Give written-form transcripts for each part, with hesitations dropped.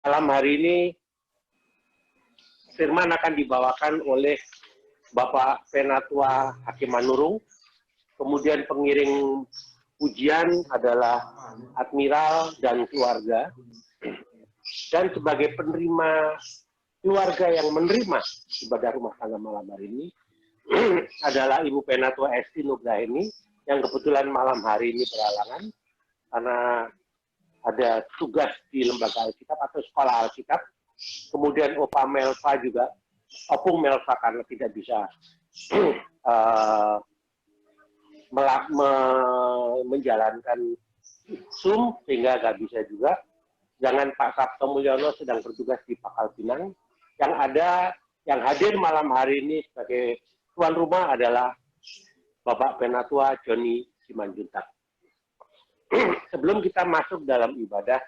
Malam hari ini firman akan dibawakan oleh Bapak Penatua Hakim Manurung, kemudian pengiring pujian adalah Admiral dan keluarga, dan sebagai penerima keluarga yang menerima ibadah rumah tangga malam hari ini adalah Ibu Penatua Esti Nugraini yang kebetulan malam hari ini berhalangan karena ada tugas di lembaga Alkitab atau sekolah Alkitab. Kemudian Opa Melva juga, Opung Melva karena tidak bisa menjalankan Zoom sehingga nggak bisa juga. Jangan Pak Sabto Mulyono sedang bertugas di Pangkal Pinang. Yang hadir malam hari ini sebagai tuan rumah adalah Bapak Penatua Joni Simanjuntak. Sebelum kita masuk dalam ibadah,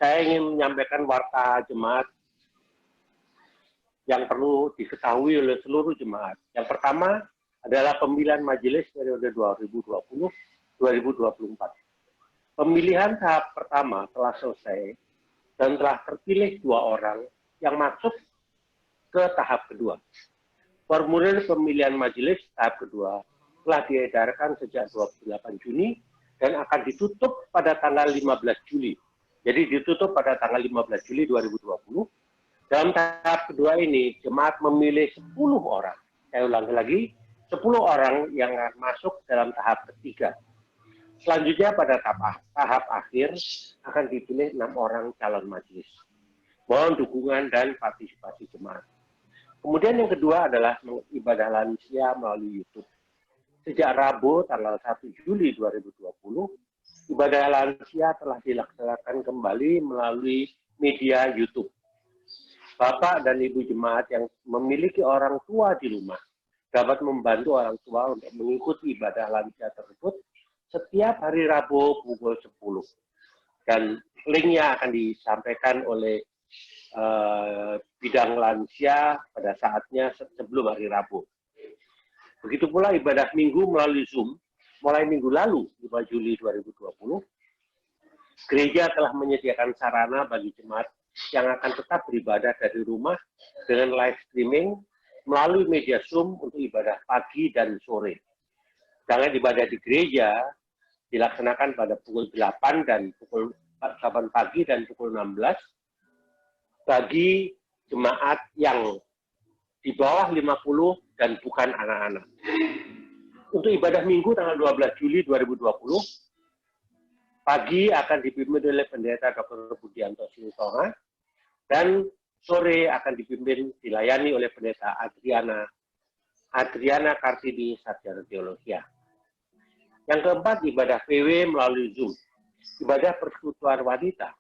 saya ingin menyampaikan warta jemaat yang perlu diketahui oleh seluruh jemaat. Yang pertama adalah pemilihan majelis periode 2020-2024. Pemilihan tahap pertama telah selesai dan telah terpilih 2 orang yang masuk ke tahap kedua. Formulir pemilihan majelis tahap kedua telah diedarkan sejak 28 Juni dan akan ditutup pada tanggal 15 Juli. Jadi ditutup pada tanggal 15 Juli 2020. Dalam tahap kedua ini, jemaat memilih 10 orang. Saya ulangi lagi, 10 orang yang masuk dalam tahap ketiga. Selanjutnya pada tahap akhir akan dipilih 6 orang calon majelis. Mohon dukungan dan partisipasi jemaat. Kemudian yang kedua adalah ibadah lansia melalui YouTube. Sejak Rabu tanggal 1 Juli 2020, ibadah lansia telah dilaksanakan kembali melalui media YouTube. Bapak dan Ibu jemaat yang memiliki orang tua di rumah dapat membantu orang tua untuk mengikuti ibadah lansia tersebut setiap hari Rabu pukul 10. Dan linknya akan disampaikan oleh bidang lansia pada saatnya sebelum hari Rabu. Begitu pula ibadah minggu melalui Zoom, mulai minggu lalu, 5 Juli 2020, gereja telah menyediakan sarana bagi jemaat yang akan tetap beribadah dari rumah dengan live streaming melalui media Zoom untuk ibadah pagi dan sore. Sedangkan ibadah di gereja dilaksanakan pada pukul 8 dan pukul 8 pagi dan pukul 16 bagi jemaat yang di bawah 50 dan bukan anak-anak. Untuk ibadah minggu tanggal 12 Juli 2020, pagi akan dipimpin oleh Pendeta Dr. Budianto Silitonga, dan sore akan dilayani oleh Pendeta Adriana Kartini Sarjana Teologia. Yang keempat, ibadah PW melalui Zoom. Ibadah persekutuan wanita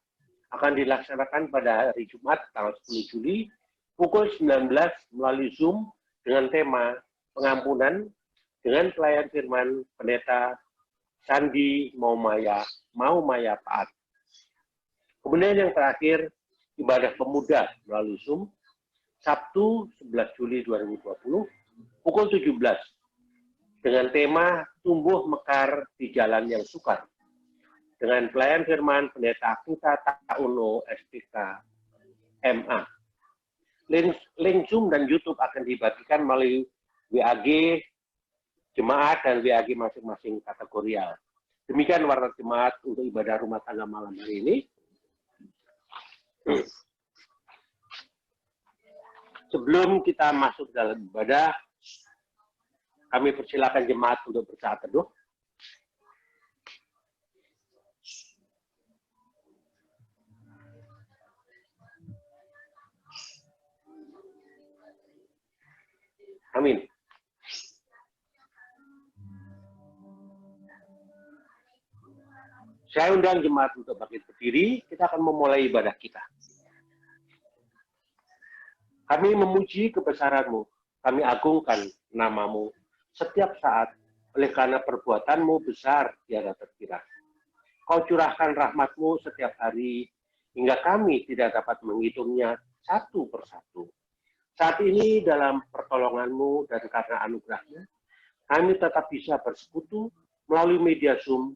akan dilaksanakan pada hari Jumat tanggal 10 Juli pukul 19 melalui Zoom dengan tema pengampunan dengan pelayan firman Pendeta Sandi Maumaya Paat. Kemudian yang terakhir, ibadah pemuda melalui Zoom Sabtu 11 Juli 2020 pukul 17 dengan tema tumbuh mekar di jalan yang sukar dengan pelayan firman Pendeta Akita Tauno SPK MA. Link Zoom dan YouTube akan dibagikan melalui WAG jemaat dan WAG masing-masing kategorial. Demikian warta jemaat untuk ibadah rumah tangga malam hari ini. Sebelum kita masuk dalam ibadah, kami persilakan jemaat untuk bersaat teduh. Amin. Saya undang jemaat untuk bangkit berdiri, kita akan memulai ibadah kita. Kami memuji kebesaran-Mu, kami agungkan nama-Mu setiap saat, oleh karena perbuatan-Mu besar tiada terkira. Kau curahkan rahmat-Mu setiap hari, hingga kami tidak dapat menghitungnya satu persatu. Saat ini dalam pertolongan-Mu dan karena anugerah-Mu, kami tetap bisa bersekutu melalui media Zoom,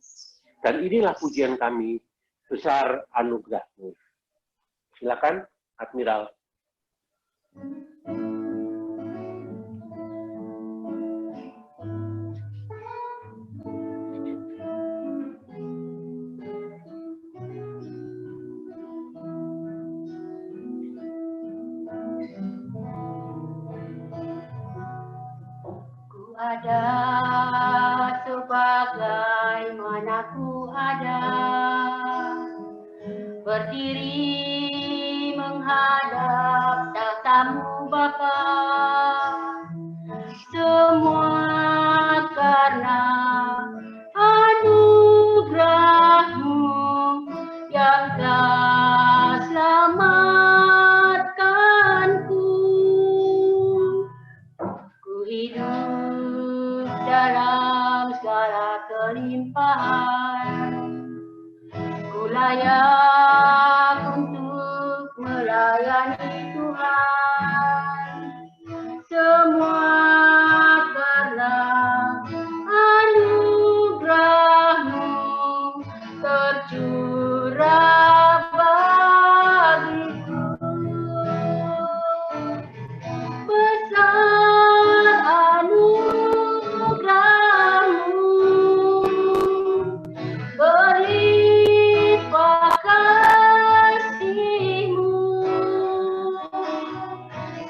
dan inilah pujian kami, besar anugerah-Mu. Silakan, Admiral. Ada sebagaimana ku ada, berdiri menghadap tatamu Bapa, semua karena anugerah-Mu yang telah selamatkanku. Ku hidup dalam segala kelimpahan, ku layak untuk melayani Tuhan. Semua karena anugerah-Mu tercurah bagiku. Besar anugerah-Mu, berlimpah kasih-Mu,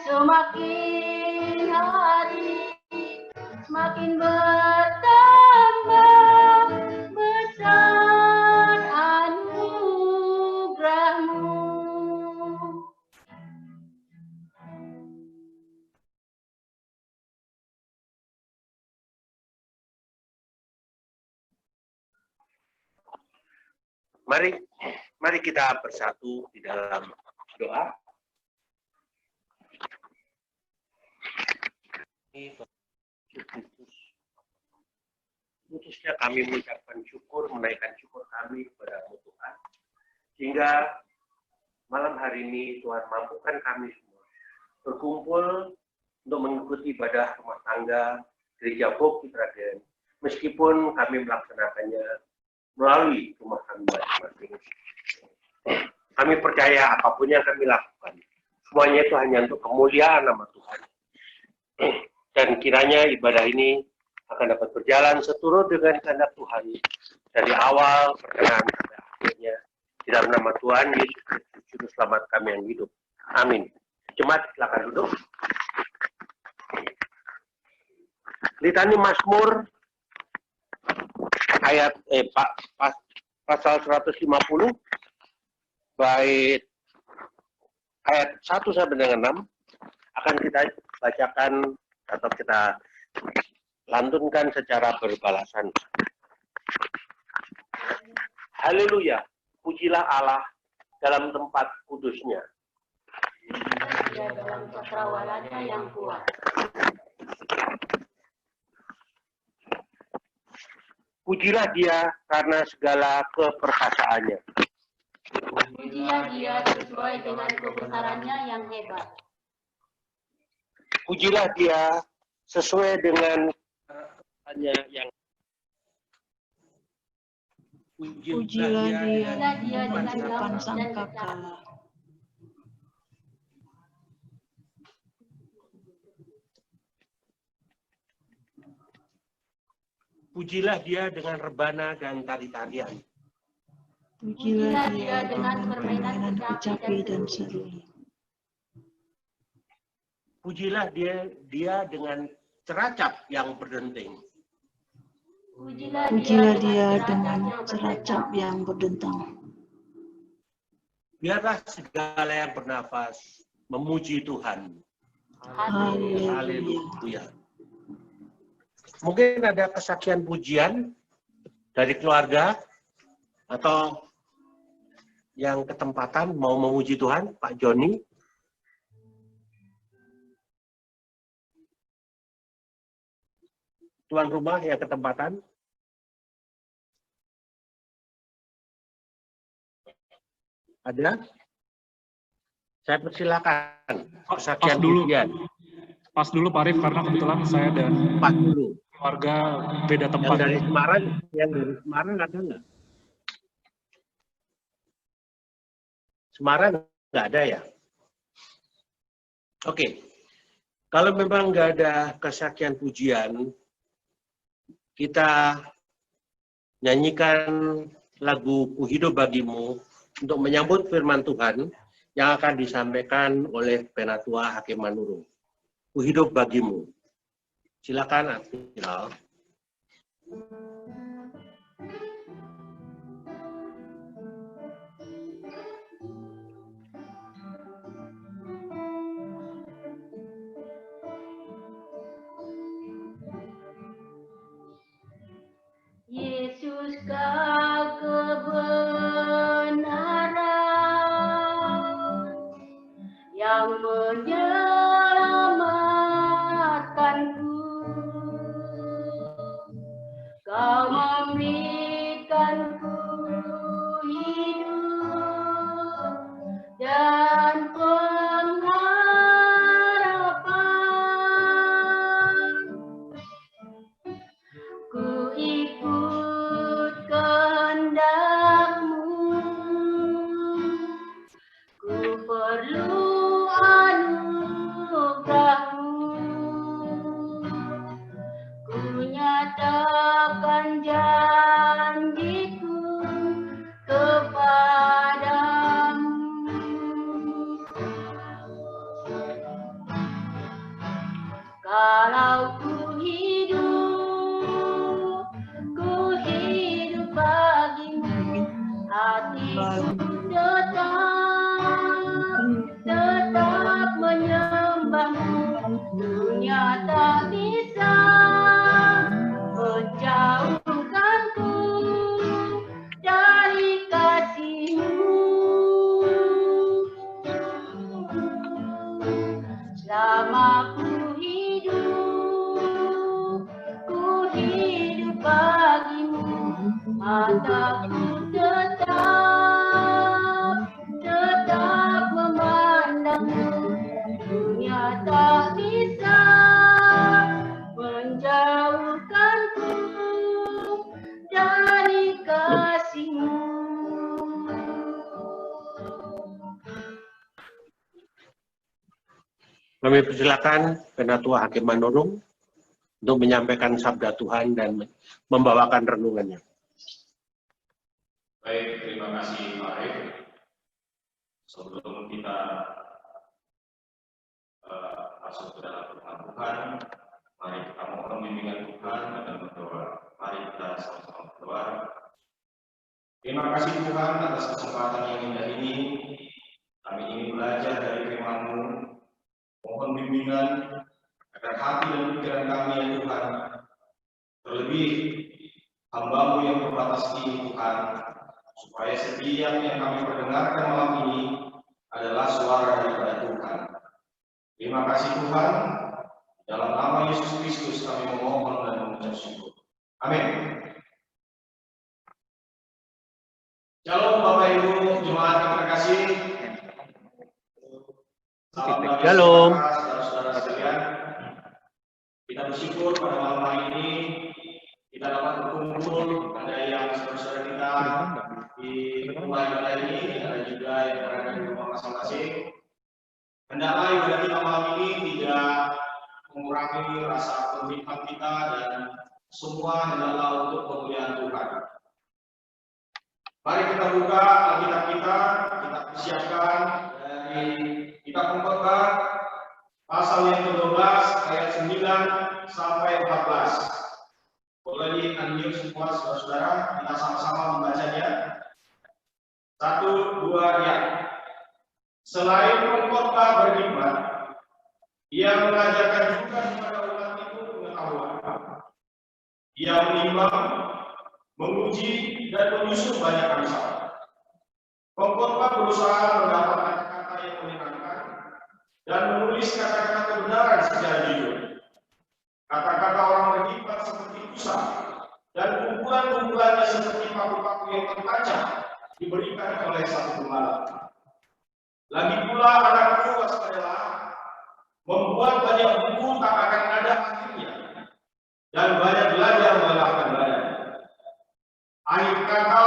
semakin hari semakin bertambah. Besar anugerah-Mu. Mari kita bersatu di dalam doa. Putusnya kami mengucapkan syukur, menaikkan syukur kami kepada Tuhan, sehingga malam hari ini Tuhan mampukan kami semua berkumpul untuk mengikuti ibadah rumah tangga Gereja Bukti Raden, meskipun kami melaksanakannya melalui rumah kami masing-masing. Kami percaya apapun yang kami lakukan, semuanya itu hanya untuk kemuliaan nama Tuhan. Dan kiranya ibadah ini akan dapat berjalan seturut dengan kehendak Tuhan dari awal pertengahan sampai akhirnya. Di dalam nama Tuhan Yesus Kristus, Juru Selamat kami yang hidup. Amin. Jemaat, silakan duduk. Litani Mazmur ayat pasal 150 bait ayat 1 sampai dengan 6 akan kita bacakan atau kita lantunkan secara berbalasan. Haleluya, pujilah Allah dalam tempat kudusnya. Dia dalam cakrawalanya yang kuat. Pujilah Dia karena segala keperkasaannya. Pujilah Dia sesuai dengan kebesarannya yang hebat. Pujilah Dia sesuai dengan hanya yang Pujilah Dia dengan depan gambus dan sangkakala. Pujilah Dia dengan rebana dan tari-tarian. Pujilah Dia dengan permainan kecapi dan seruling. Pujilah Dia dengan ceracap yang berdenting. Pujilah Dia dengan ceracap yang berdentang. Biarlah segala yang bernafas memuji Tuhan. Haleluya. Haleluya. Mungkin ada kesaksian pujian dari keluarga atau yang ketempatan mau memuji Tuhan, Pak Joni. Tuan rumah yang ketempatan. Ada? Saya persilakan. Kesaksian pujian. Pas dulu Pak Arif, karena kebetulan saya dan Pas dulu. keluarga beda tempat. Yang dari Semarang ada nggak? Semarang Nggak ada ya? Oke. Kalau memang nggak ada kesaksian pujian, kita nyanyikan lagu Ku Hidup Bagimu untuk menyambut firman Tuhan yang akan disampaikan oleh Penatua Hakim Manurung. Ku hidup bagimu. Silakan, Admiral. Yesus kau kebenaran yang menyelamatkanku. Kau memberikanku hidup dan pengharapan. Ku ikut kehendak-Mu, ku perlu anugerah-Mu, ku nyatakan janjiku kepadamu. Kalau ku hidup bagimu, hatiku tetap menyembahmu. Dunia tak bisa menjauhkanku dari kasih-Mu. Selama ku hidup bagimu, mataku tetap memandangmu. Dunia tak bisa menjauhkanku dari kasih-Mu. Kami persilakan Penatua Hakim Manurung untuk menyampaikan sabda Tuhan dan membawakan renungannya. Baik, terima kasih Pak Arif. Sebelum kita masuk ke dalam firman Tuhan, mari kita mohon bimbingan Tuhan dan berdoa. Mari kita sama-sama berdoa. Terima kasih Tuhan atas kesempatan yang indah ini. Kami ingin belajar dari firman-Mu. Mohon bimbingan agar hati dan pikiran kami ya Tuhan, terlebih hamba-Mu yang terbatas ini Tuhan, supaya setiap yang kami perdengarkan malam ini adalah suara daripada Tuhan. Terima kasih Tuhan, dalam nama Yesus Kristus kami memohon dan mengucap syukur. Amin. Shalom Bapak Ibu jemaat yang terkasih. Salam bagi Shalom. saudara-saudara sekalian. Kita bersyukur pada malam hari ini kita dapat berkumpul. Ada yang saudara-saudara kita di rumah ibadah ini, ada juga yang berada di rumah masing-masing. Hendaklah ibadah kita malam ini tidak mengurangi rasa penghormatan kita dan semua hendaklah untuk kemuliaan Tuhan. Mari kita buka Alkitab kita persiapkan dari Kitab Pengkhotbah pasal yang ke-12 ayat 9 sampai 14. Boleh di-unmute semua saudara-saudara, kita sama-sama membacanya. 1, 2, ya. Selain pengkhotbah berhikmat, ia mengajarkan juga kepada umat itu pengetahuan. Ia menimbang, menguji, dan menyusun banyak misal. Pengkhotbah berusaha mendapat kata-kata yang menyenangkan dan menulis kata-kata kebenaran secara jujur. Kata-kata orang berhikmat seperti busa dan kumpulan-kumpulannya seperti paku-paku yang tertancap diberikan oleh satu gembala. Lagi pula anakku waspadalah, membuat banyak buku tak akan ada akhirnya dan banyak belajar melelahkan badan. Akhir kata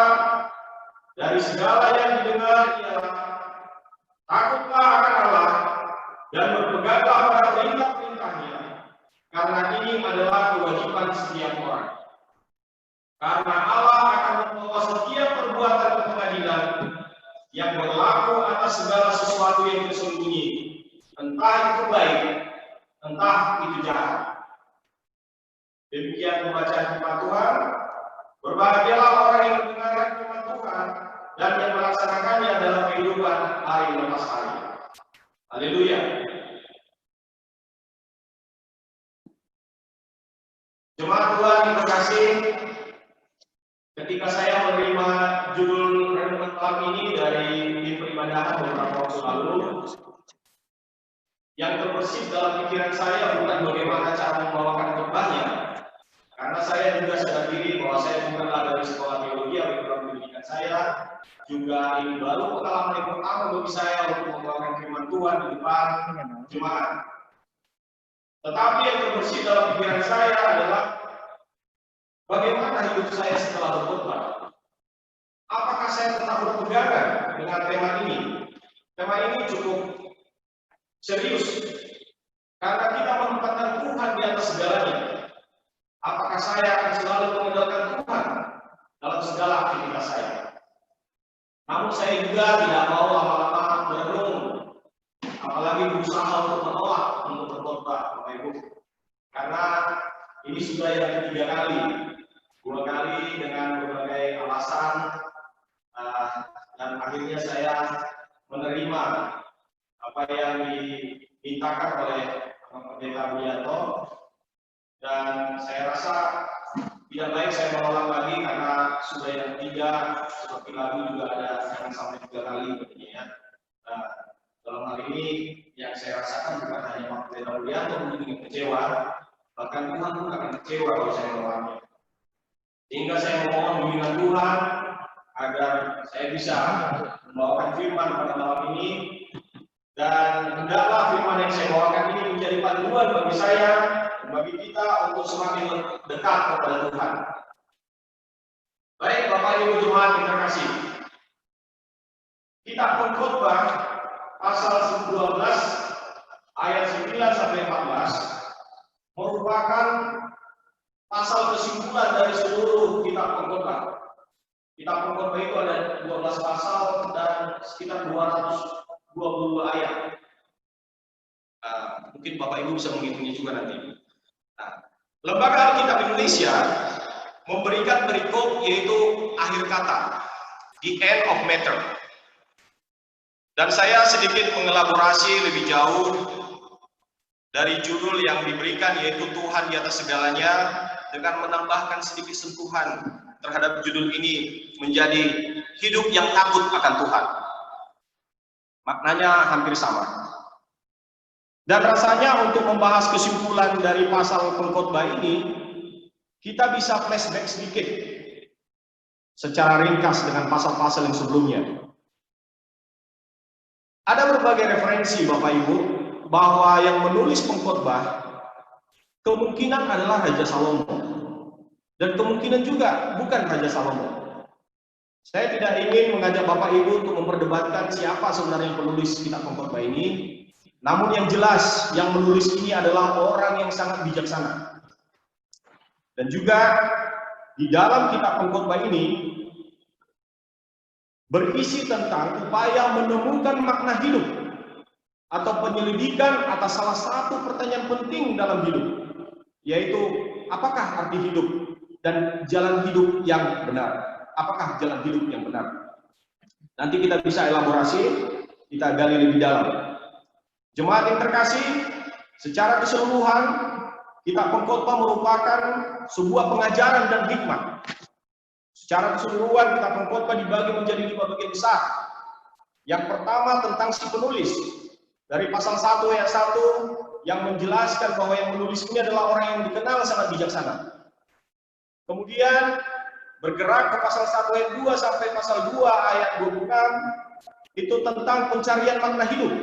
dari segala yang didengar ialah Takutlah akan Allah dan berpeganglah pada perintah-perintahnya, karena ini adalah kewajiban setiap orang. Karena Allah akan membawa setiap perbuatan ke pengadilan yang berlaku atas segala sesuatu yang tersembunyi, entah itu baik, entah itu jahat. Demikian pembacaan firman Tuhan. Berbahagialah orang yang mendengarkan firman Tuhan dan yang melaksanakannya dalam kehidupan hari lepas hari. Haleluya. Jemaat Tuhan yang terkasih, ketika saya menerima judul renungan malam ini dari tim peribadahan beberapa waktu lalu, yang terbersih dalam pikiran saya bukan bagaimana cara membawakan khotbahnya, karena saya juga sadar diri bahwa saya bukanlah dari sekolah teologi atau program pendidikan saya, juga ini baru pengalaman yang pertama bagi saya untuk membawakan firman Tuhan di depan jemaat. Tetapi yang terbersih dalam pikiran saya adalah bagaimana hidup saya setelah berkhotbah. Apakah saya tetap berpegangan dengan tema ini? Tema ini cukup serius, karena kita menempatkan Tuhan di atas segalanya. Apakah saya akan selalu mengandalkan Tuhan dalam segala aktivitas saya? Namun saya juga tidak mau lama-lama merenung, apalagi berusaha untuk menolak untuk berkhotbah, Bapak Ibu. Karena ini sudah yang ketiga kali, 2 kali dengan berbagai alasan, dan akhirnya saya menerima apa yang dimintakan oleh Bapak Pendeta Budianto, dan saya rasa tidak baik saya menolak lagi karena sudah yang ketiga, seperti lagu juga ada yang sampai 3 kali begini ya. Dalam hal ini yang saya rasakan bukan hanya Bapak Pendeta Budianto mungkin kecewa, bahkan Tuhan pun akan kecewa kalau saya menolaknya. Sehingga saya memohon bimbingan Tuhan agar saya bisa membawakan firman pada malam ini, dan hendaklah firman yang saya bawakan ini menjadi panduan bagi saya, bagi kita untuk semakin dekat kepada Tuhan. Baik Bapak Ibu jemaat yang terkasih, Kitab Pengkhotbah pasal 12 ayat 9 sampai 14 merupakan pasal kesimpulan dari seluruh Kitab Pengkhotbah. Kitab Pengkhotbah itu ada 12 pasal dan sekitar 222 ayat. Mungkin Bapak Ibu bisa menghitungnya juga nanti. Lembaga Alkitab Indonesia memberikan perikop yaitu akhir kata, the end of matter. Dan saya sedikit mengelaborasi lebih jauh dari judul yang diberikan yaitu Tuhan di atas segalanya, dengan menambahkan sedikit sentuhan terhadap judul ini menjadi hidup yang takut akan Tuhan. Maknanya hampir sama. Dan rasanya untuk membahas kesimpulan dari pasal pengkhotbah ini, kita bisa flashback sedikit secara ringkas dengan pasal-pasal yang sebelumnya. Ada berbagai referensi Bapak Ibu bahwa yang menulis pengkhotbah kemungkinan adalah Raja Salomo, dan kemungkinan juga bukan Raja Salomo. Saya tidak ingin mengajak Bapak Ibu untuk memperdebatkan siapa sebenarnya penulis kitab pengkhotbah ini. Namun yang jelas, yang menulis ini adalah orang yang sangat bijaksana. Dan juga di dalam kitab pengkhotbah ini berisi tentang upaya menemukan makna hidup atau penyelidikan atas salah satu pertanyaan penting dalam hidup, yaitu apakah arti hidup dan jalan hidup yang benar. Apakah jalan hidup yang benar? Nanti kita bisa elaborasi, kita gali lebih dalam. Jemaat yang terkasih, secara keseluruhan, kitab pengkhotbah merupakan sebuah pengajaran dan hikmat. Secara keseluruhan, kitab pengkhotbah dibagi menjadi 5 bagian besar. Yang pertama tentang si penulis. Dari pasal 1 ayat 1 yang menjelaskan bahwa yang menulis ini adalah orang yang dikenal sangat bijaksana. Kemudian bergerak ke pasal 1 ayat 2 sampai pasal 2 ayat 26, itu tentang pencarian makna hidup.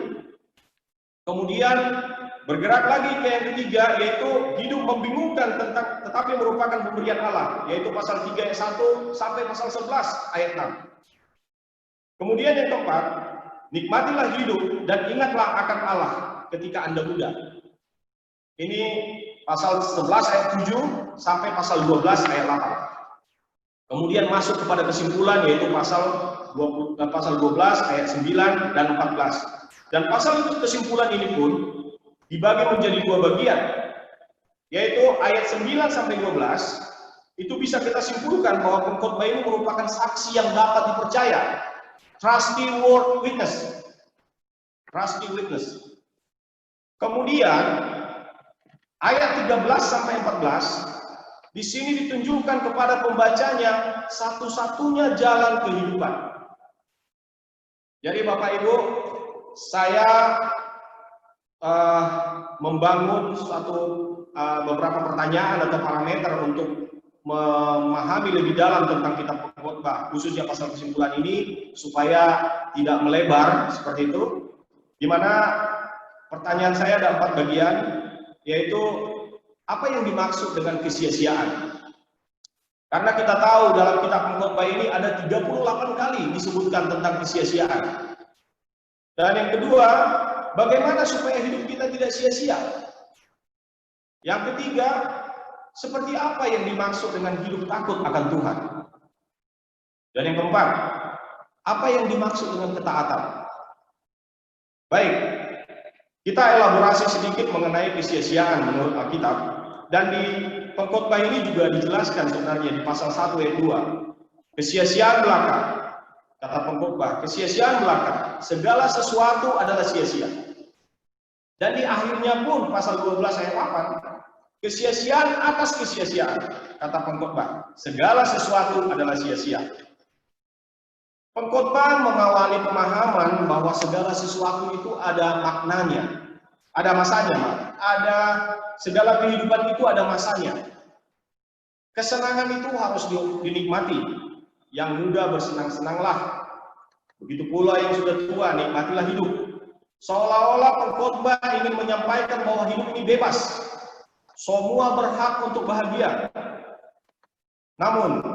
Kemudian bergerak lagi ke yang ketiga, yaitu hidup membingungkan tetapi merupakan pemberian Allah, yaitu pasal 3 ayat 1 sampai pasal 11 ayat 6. Kemudian yang keempat, Nikmatilah hidup dan ingatlah akan Allah ketika Anda muda. Ini pasal 11 ayat 7 sampai pasal 12 ayat 8. Kemudian masuk kepada kesimpulan yaitu pasal 12 ayat 9 dan 14. Dan pasal kesimpulan ini pun dibagi menjadi dua bagian, yaitu ayat 9 sampai 12 itu bisa kita simpulkan bahwa pengkhotbah ini merupakan saksi yang dapat dipercaya, trustworthy witness. Kemudian ayat 13 sampai 14 di sini ditunjukkan kepada pembacanya satu-satunya jalan kehidupan. Jadi Bapak Ibu, saya membangun beberapa pertanyaan atau parameter untuk memahami lebih dalam tentang kitab pengkhotbah, khususnya pasal kesimpulan ini, supaya tidak melebar seperti itu. Di mana pertanyaan saya ada 4 bagian, yaitu apa yang dimaksud dengan kesia-siaan? Karena kita tahu dalam kitab pengkhotbah ini ada 38 kali disebutkan tentang kesia-siaan. Dan yang kedua, bagaimana supaya hidup kita tidak sia-sia? Yang ketiga, seperti apa yang dimaksud dengan hidup takut akan Tuhan? Dan yang keempat, apa yang dimaksud dengan ketaatan? Baik, kita elaborasi sedikit mengenai kesia-siaan menurut Alkitab. Dan di pengkhotbah ini juga dijelaskan sebenarnya di pasal 1 ayat 2. Kesia-siaan belaka, kata pengkhotbah, kesia-siaan belaka, segala sesuatu adalah sia-sia. Dan di akhirnya pun pasal 12 ayat 8, kesia-siaan atas kesia-siaan, kata pengkhotbah, segala sesuatu adalah sia-sia. Pengkhotbah mengawali pemahaman bahwa segala sesuatu itu ada maknanya, ada masanya, ada segala kehidupan itu ada masanya. Kesenangan itu harus dinikmati. Yang muda bersenang-senanglah. Begitu pula yang sudah tua, nikmatilah hidup. Seolah-olah pengkhotbah ingin menyampaikan bahwa hidup ini bebas. Semua berhak untuk bahagia. Namun,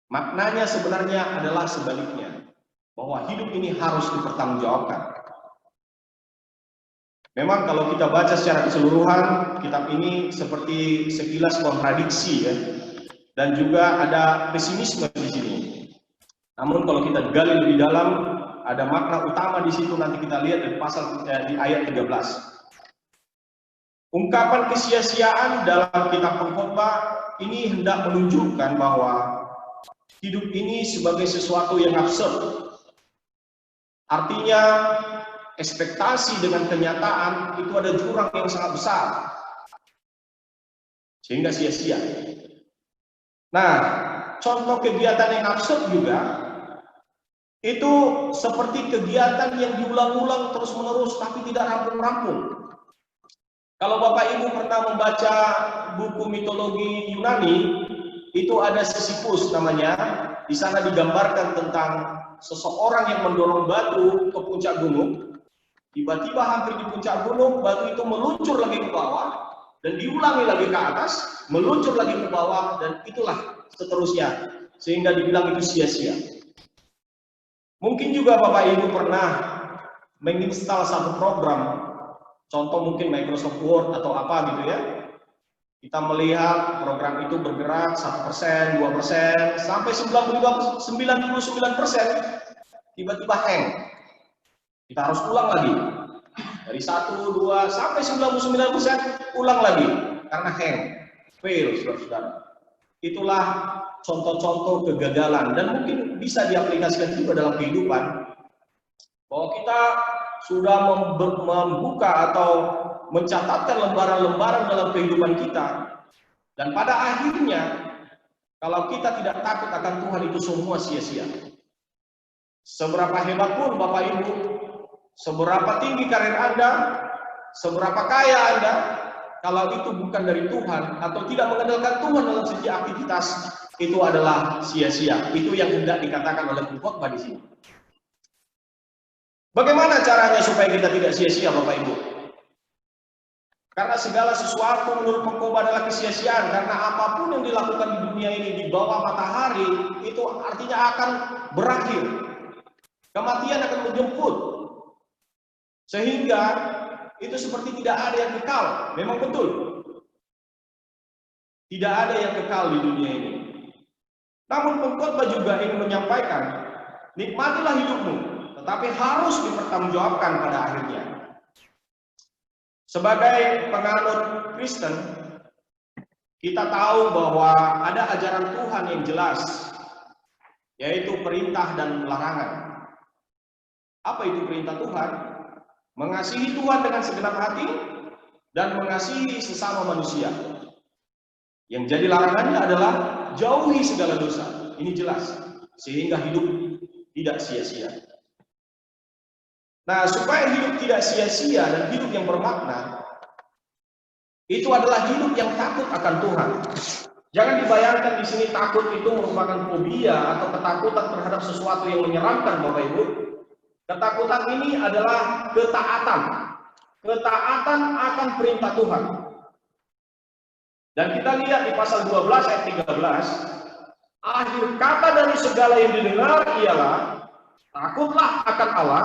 maknanya sebenarnya adalah sebaliknya. Bahwa hidup ini harus dipertanggungjawabkan. Memang kalau kita baca secara keseluruhan, kitab ini seperti sekilas kontradiksi ya. Dan juga ada pesimisme di sini. Namun kalau kita gali lebih dalam, ada makna utama di situ, nanti kita lihat di pasal di ayat 13. Ungkapan kesia-siaan dalam kitab pengkhotbah ini hendak menunjukkan bahwa hidup ini sebagai sesuatu yang absurd. Artinya ekspektasi dengan kenyataan itu ada jurang yang sangat besar, sehingga sia-sia. Nah, contoh kegiatan yang absurd juga itu seperti kegiatan yang diulang-ulang terus-menerus tapi tidak rampung-rampung. Kalau Bapak Ibu pernah membaca buku mitologi Yunani, itu ada Sisyphus namanya. Di sana digambarkan tentang seseorang yang mendorong batu ke puncak gunung. Tiba-tiba hampir di puncak gunung, batu itu meluncur lagi ke bawah, dan diulangi lagi ke atas, meluncur lagi ke bawah, dan itulah seterusnya. Sehingga dibilang itu sia-sia. Mungkin juga Bapak Ibu pernah menginstal satu program, contoh mungkin Microsoft Word atau apa gitu ya. Kita melihat program itu bergerak 1%, 2%, sampai 99%, tiba-tiba hang. Kita harus ulang lagi. Dari 1, 2, sampai 99%, ulang lagi. Karena hang, fail, saudara-saudara. Itulah contoh-contoh kegagalan. Dan mungkin bisa diaplikasikan juga dalam kehidupan. Bahwa kita sudah membuka atau mencatatkan lembaran-lembaran dalam kehidupan kita. Dan pada akhirnya, kalau kita tidak takut akan Tuhan, itu semua sia-sia. Seberapa hebat pun Bapak Ibu, seberapa tinggi karir Anda, seberapa kaya Anda, kalau itu bukan dari Tuhan atau tidak mengandalkan Tuhan dalam setiap aktivitas, itu adalah sia-sia. Itu yang hendak dikatakan oleh pengkhotbah di sini. Bagaimana caranya supaya kita tidak sia-sia, Bapak Ibu? Karena segala sesuatu menurut pengkhotbah adalah kesia-siaan. Karena apapun yang dilakukan di dunia ini di bawah matahari, itu artinya akan berakhir. Kematian akan menjemput. Sehingga itu seperti tidak ada yang kekal. Memang betul. Tidak ada yang kekal di dunia ini. Namun pengkhotbah juga ingin menyampaikan, nikmatilah hidupmu, tetapi harus dipertanggungjawabkan pada akhirnya. Sebagai penganut Kristen, kita tahu bahwa ada ajaran Tuhan yang jelas, yaitu perintah dan larangan. Apa itu perintah Tuhan? Mengasihi Tuhan dengan segenap hati dan mengasihi sesama manusia. Yang jadi larangannya adalah jauhi segala dosa. Ini jelas, sehingga hidup tidak sia-sia. Nah, supaya hidup tidak sia-sia dan hidup yang bermakna, itu adalah hidup yang takut akan Tuhan. Jangan dibayangkan di sini takut itu merupakan fobia atau ketakutan terhadap sesuatu yang menyeramkan, Bapak Ibu. Ketakutan ini adalah ketaatan. Ketaatan akan perintah Tuhan. Dan kita lihat di pasal 12 ayat 13, akhir kata dari segala yang didengar ialah takutlah akan Allah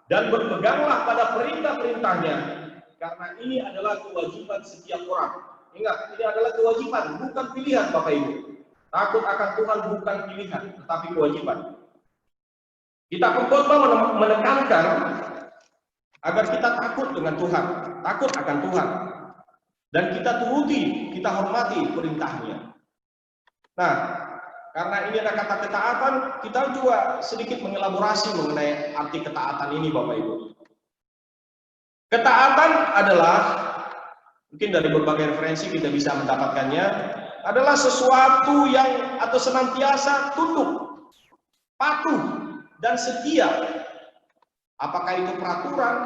dan berpeganglah pada perintah-perintahnya, karena ini adalah kewajiban setiap orang. Ingat, ini adalah kewajiban, bukan pilihan, Bapak Ibu. Takut akan Tuhan bukan pilihan, tetapi kewajiban. Kita pengkhotbah menekankan agar kita takut dengan Tuhan, takut akan Tuhan, dan kita turuti, kita hormati perintahnya. Nah, karena ini ada kata ketaatan, kita juga sedikit mengelaborasi mengenai arti ketaatan ini, Bapak Ibu. Ketaatan adalah, mungkin dari berbagai referensi kita bisa mendapatkannya, adalah sesuatu yang atau senantiasa tunduk, patuh, dan setia. Apakah itu peraturan,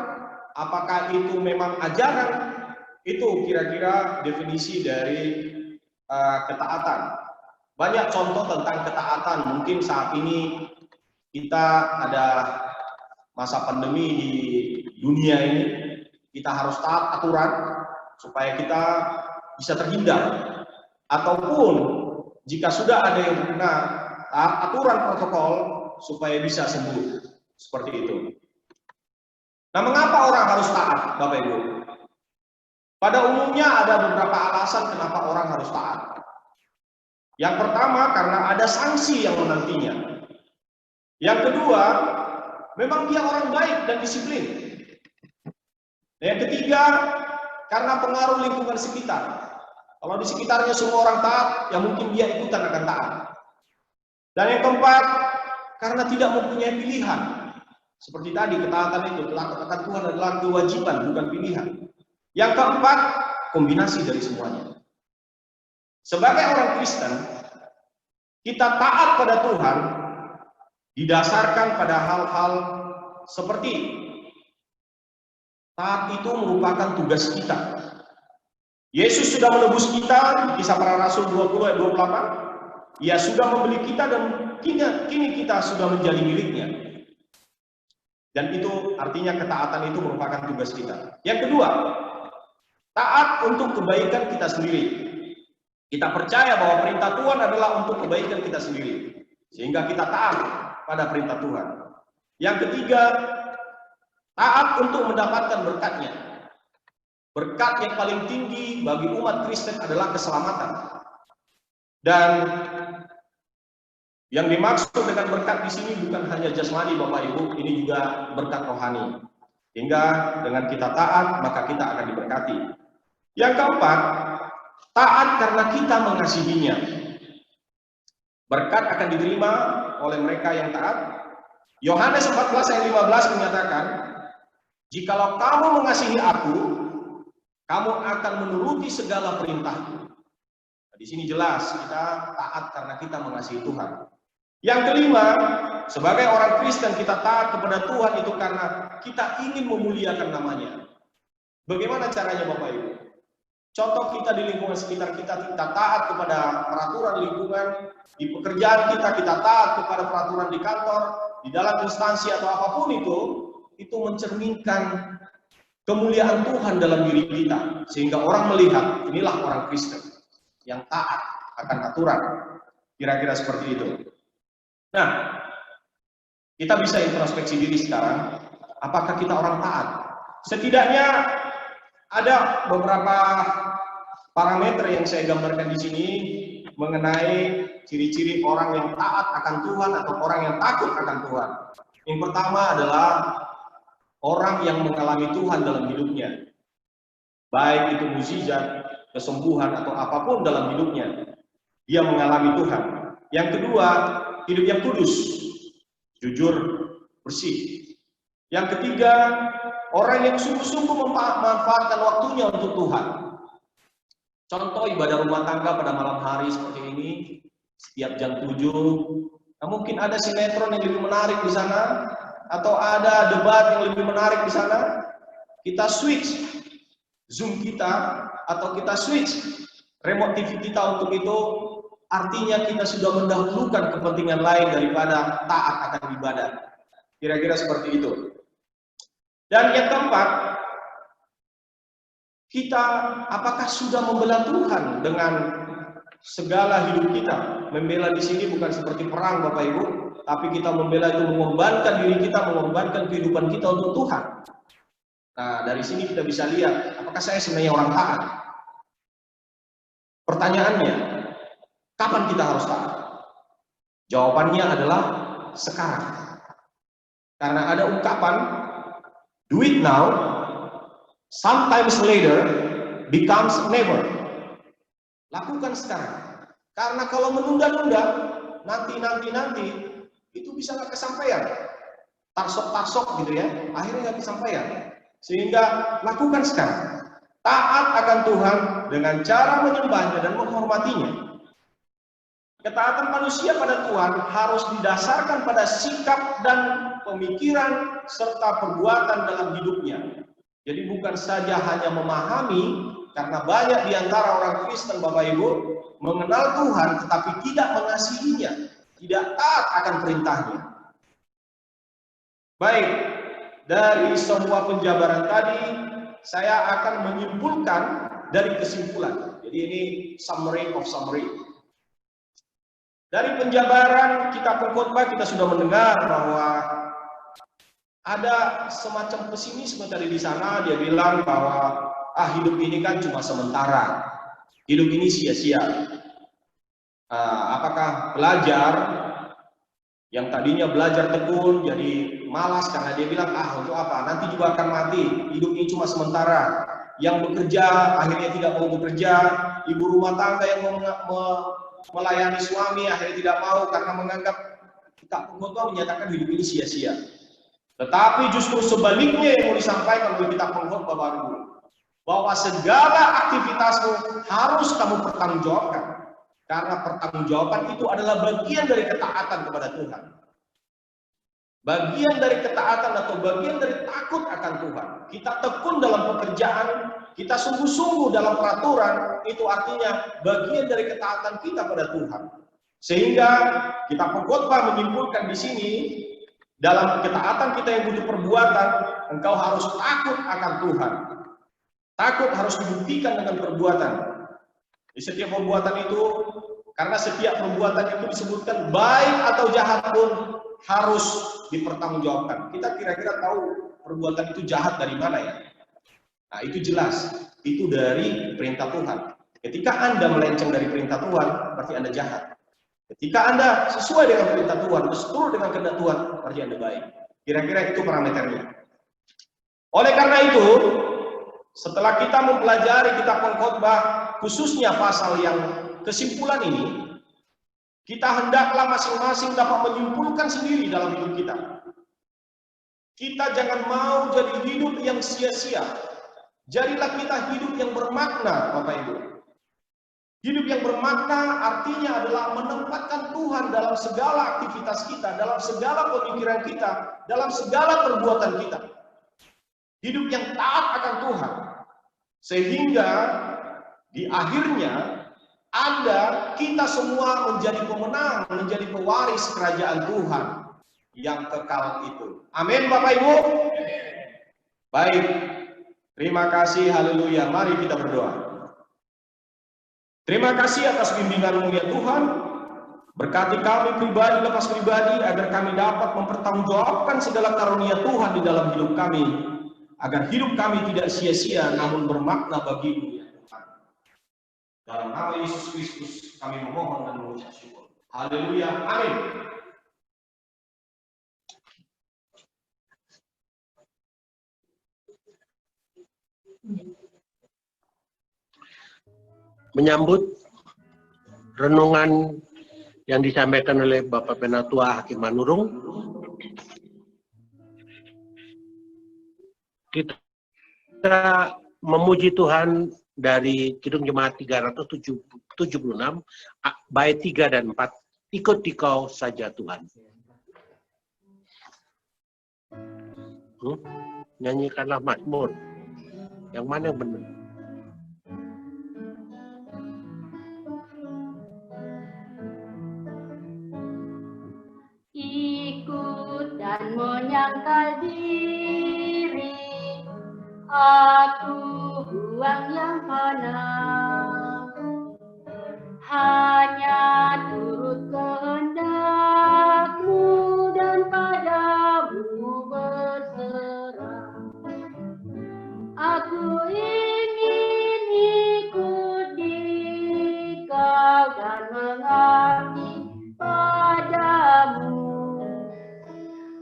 apakah itu memang ajaran, itu kira-kira definisi dari ketaatan. Banyak contoh tentang ketaatan. Mungkin saat ini kita ada masa pandemi di dunia ini, kita harus taat aturan supaya kita bisa terhindar. Ataupun jika sudah ada yang terkena, taat aturan protokol supaya bisa sembuh. Seperti itu. Nah, mengapa orang harus taat, Bapak Ibu? Pada umumnya ada beberapa alasan kenapa orang harus taat. Yang pertama, karena ada sanksi yang menantinya. Yang kedua, memang dia orang baik dan disiplin. Yang ketiga, karena pengaruh lingkungan sekitar. Kalau di sekitarnya semua orang taat, ya mungkin dia ikutan akan taat. Dan yang keempat, karena tidak mempunyai pilihan. Seperti tadi, ketaatan itu, taat akan Tuhan adalah kewajiban, bukan pilihan. Yang keempat, kombinasi dari semuanya. Sebagai orang Kristen, kita taat pada Tuhan didasarkan pada hal-hal seperti taat itu merupakan tugas kita. Yesus sudah menebus kita, di Kisah Para Rasul 20 ayat 28. Ia sudah membeli kita dan kini kita sudah menjadi miliknya. Dan itu artinya ketaatan itu merupakan tugas kita. Yang kedua, taat untuk kebaikan kita sendiri. Kita percaya bahwa perintah Tuhan adalah untuk kebaikan kita sendiri. Sehingga kita taat pada perintah Tuhan. Yang ketiga, taat untuk mendapatkan berkatnya. Berkat yang paling tinggi bagi umat Kristen adalah keselamatan. Dan yang dimaksud dengan berkat di sini bukan hanya jasmani, Bapak Ibu, ini juga berkat rohani. Hingga dengan kita taat, maka kita akan diberkati. Yang keempat, taat karena kita mengasihinya. Berkat akan diterima oleh mereka yang taat. Yohanes 14 ayat 15 menyatakan, jikalau kamu mengasihi aku, kamu akan menuruti segala perintahku. Nah, di sini jelas kita taat karena kita mengasihi Tuhan. Yang kelima, sebagai orang Kristen kita taat kepada Tuhan itu karena kita ingin memuliakan namanya. Bagaimana caranya, Bapak Ibu? Contoh kita di lingkungan sekitar kita taat kepada peraturan lingkungan, di pekerjaan kita taat kepada peraturan di kantor, di dalam instansi atau apapun itu mencerminkan kemuliaan Tuhan dalam diri kita, sehingga orang melihat inilah orang Kristen yang taat akan aturan. Kira-kira seperti itu. Nah, Kita bisa introspeksi diri sekarang, apakah kita orang taat? Setidaknya ada beberapa parameter yang saya gambarkan di sini mengenai ciri-ciri orang yang taat akan Tuhan atau orang yang takut akan Tuhan. Yang pertama adalah orang yang mengalami Tuhan dalam hidupnya. Baik itu mukjizat, kesembuhan atau apapun dalam hidupnya, dia mengalami Tuhan. Yang kedua, hidup yang kudus, jujur, bersih. Yang ketiga, orang yang sungguh-sungguh memanfaatkan waktunya untuk Tuhan. Contoh ibadah rumah tangga pada malam hari seperti ini, setiap jam 7. Nah, mungkin ada sinetron yang lebih menarik di sana, atau ada debat yang lebih menarik di sana. Kita switch Zoom kita, atau kita switch remote TV kita untuk itu, artinya kita sudah mendahulukan kepentingan lain daripada taat akan ibadah. Kira-kira seperti itu. Dan yang keempat, kita apakah sudah membela Tuhan dengan segala hidup kita? Membela di sini bukan seperti perang Bapak Ibu, tapi kita membela itu mengorbankan diri kita, mengorbankan kehidupan kita untuk Tuhan. Nah, dari sini kita bisa lihat, apakah saya sebenarnya orang taat? Pertanyaannya, kapan kita harus taat? Jawabannya adalah sekarang. Karena ada ungkapan, do it now, sometimes later becomes never. Lakukan sekarang. Karena kalau menunda-nunda, nanti, itu bisa nggak kesampaian. Tarsok gitu ya, akhirnya nggak kesampaian. Sehingga lakukan sekarang. Taat akan Tuhan dengan cara menyembahnya dan menghormatinya. Ketaatan manusia pada Tuhan harus didasarkan pada sikap dan pemikiran serta perbuatan dalam hidupnya. Jadi bukan saja hanya memahami, karena banyak di antara orang Kristen Bapak Ibu mengenal Tuhan tetapi tidak mengasihinya, tidak taat akan perintahnya. Baik, dari semua penjabaran tadi saya akan menyimpulkan dari kesimpulan. Jadi ini summary of summary. Dari penjabaran kitab Pengkhotbah kita sudah mendengar bahwa ada semacam pesimisme tadi di sana. Dia bilang bahwa hidup ini kan cuma sementara, hidup ini sia-sia. Apakah belajar yang tadinya belajar tekun jadi malas karena dia bilang untuk apa, nanti juga akan mati, hidup ini cuma sementara. Yang bekerja akhirnya tidak mau bekerja, ibu rumah tangga yang melayani suami akhirnya tidak mau karena menganggap kitab Pengkhotbah menyatakan hidup ini sia-sia. Tetapi justru sebaliknya yang mau disampaikan oleh kitab Pengkhotbah baru, bahwa segala aktivitasmu harus kamu pertanggungjawabkan. Karena pertanggungjawaban itu adalah bagian dari ketaatan kepada Tuhan. Bagian dari ketaatan atau bagian dari takut akan Tuhan. Kita tekun dalam pekerjaan, kita sungguh-sungguh dalam peraturan, itu artinya bagian dari ketaatan kita pada Tuhan. Sehingga kitab Pengkhotbah menyimpulkan di sini, dalam ketaatan kita yang butuh perbuatan, engkau harus takut akan Tuhan. Takut harus dibuktikan dengan perbuatan. Di setiap perbuatan itu, karena setiap perbuatan itu disebutkan baik atau jahat pun harus dipertanggungjawabkan. Kita kira-kira tahu perbuatan itu jahat dari mana ya? Nah, itu jelas. Itu dari perintah Tuhan. Ketika Anda melenceng dari perintah Tuhan, berarti Anda jahat. Ketika Anda sesuai dengan perintah Tuhan, seturut dengan kehendak Tuhan, berarti Anda baik. Kira-kira itu parameternya. Oleh karena itu, setelah kita mempelajari kitab Pengkhotbah, khususnya pasal yang kesimpulan ini, kita hendaklah masing-masing dapat menyimpulkan sendiri dalam hidup kita. Kita jangan mau jadi hidup yang sia-sia. Jadilah kita hidup yang bermakna, Bapak Ibu. Hidup yang bermakna artinya adalah menempatkan Tuhan dalam segala aktivitas kita, dalam segala pemikiran kita, dalam segala perbuatan kita. Hidup yang taat akan Tuhan. Sehingga di akhirnya kita semua menjadi pemenang, menjadi pewaris kerajaan Tuhan yang kekal itu. Amin Bapak Ibu. Baik, terima kasih, haleluya. Mari kita berdoa. Terima kasih atas bimbingan-Mu ya Tuhan. Berkati kami pribadi lepas pribadi, agar kami dapat mempertanggungjawabkan segala karunia Tuhan di dalam hidup kami, agar hidup kami tidak sia-sia namun bermakna bagi-Mu, ya Tuhan. Dalam nama Yesus Kristus kami memohon dan mengucap syukur. Haleluya. Amin. Menyambut renungan yang disampaikan oleh Bapak Penatua Hakim Manurung, kita memuji Tuhan dari Kidung Jemaat 376, bait 3 dan 4, ikut Dikau saja Tuhan. Nyanyikanlah Mazmur. Yang mana yang benar? Ikut dan menyangkal diri, aku buang yang fana, hanya turut kehendak-Mu dan padamu berserah. Aku ingin ikut Dikau dan mengabdi padamu.